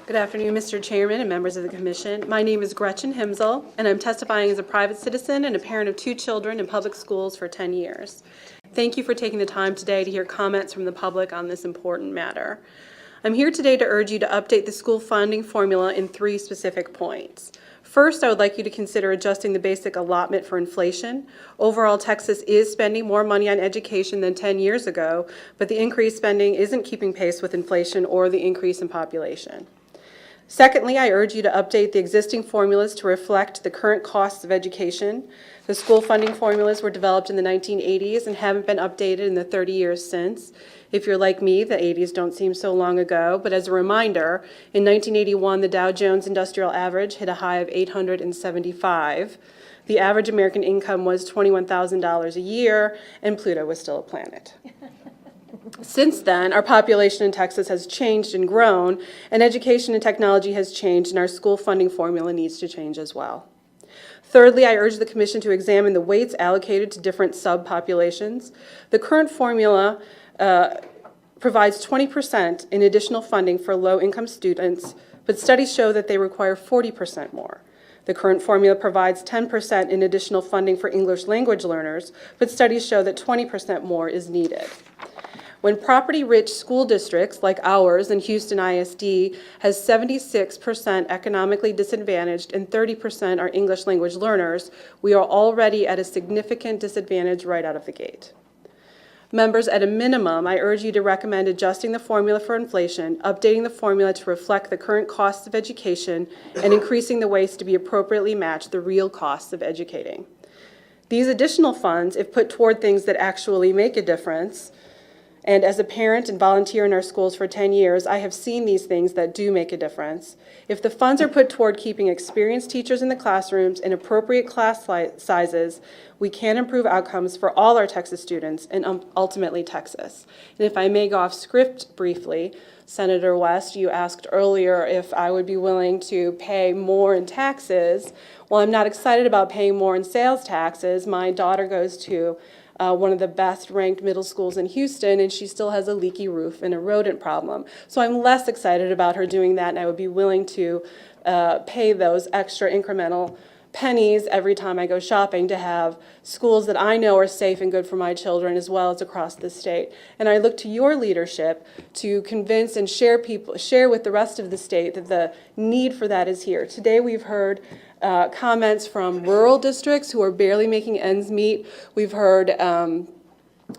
Good afternoon, Mr. Chairman and members of the Commission. My name is Gretchen, and I'm testifying as a private citizen and a parent of 2 children in public schools for 10 years. Thank you for taking the time today to hear comments from the public on this important matter. I'm here today to urge you to update the school funding formula in 3 specific points. First, I would like you to consider adjusting the basic allotment for inflation. Overall, Texas is spending more money on education than 10 years ago, but the increased spending isn't keeping pace with inflation or the increase in population. Secondly, I urge you to update the existing formulas to reflect the current costs of education. The school funding formulas were developed in the 1980s and haven't been updated in the 30 years since. If you're like me, the 80s don't seem so long ago, but as a reminder, in 1981, the Dow Jones Industrial Average hit a high of 875. The average American income was $21,000 a year, and Pluto was still a planet. Since then, our population in Texas has changed and grown, and education and technology has changed, and our school funding formula needs to change as well. Thirdly, I urge the Commission to examine the weights allocated to different subpopulations. The current formula provides 20% in additional funding for low-income students, but studies show that they require 40% more. The current formula provides 10% in additional funding for English language learners, but studies show that 20% more is needed. When property-rich school districts like ours and Houston ISD has 76% economically disadvantaged and 30% are English language learners, we are already at a significant disadvantage right out of the gate. Members, at a minimum, I urge you to recommend adjusting the formula for inflation, updating the formula to reflect the current costs of education, and increasing the weights to be appropriately matched the real costs of educating. These additional funds, if put toward things that actually make a difference, and as a parent and volunteer in our schools for 10 years, I have seen these things that do make a difference. If the funds are put toward keeping experienced teachers in the classrooms and appropriate class sizes, we can improve outcomes for all our Texas students and ultimately Texas. And if I may go off script briefly, Senator West, you asked earlier if I would be willing to pay more in taxes. Well, I'm not excited about paying more in sales taxes. My daughter goes to one of the best ranked middle schools in Houston, and she still has a leaky roof and a rodent problem. So I'm less excited about her doing that, and I would be willing to pay those extra incremental pennies every time I go shopping to have schools that I know are safe and good for my children, as well as across the state. And I look to your leadership to convince and share with the rest of the state that the need for that is here. Today we've heard comments from rural districts who are barely making ends meet. We've heard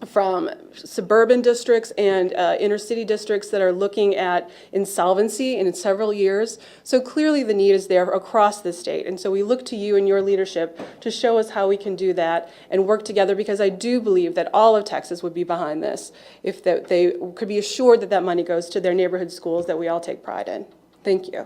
from suburban districts and inner city districts that are looking at insolvency in several years. So clearly the need is there across the state. And so we look to you and your leadership to show us how we can do that and work together, because I do believe that all of Texas would be behind this if they could be assured that that money goes to their neighborhood schools that we all take pride in. Thank you.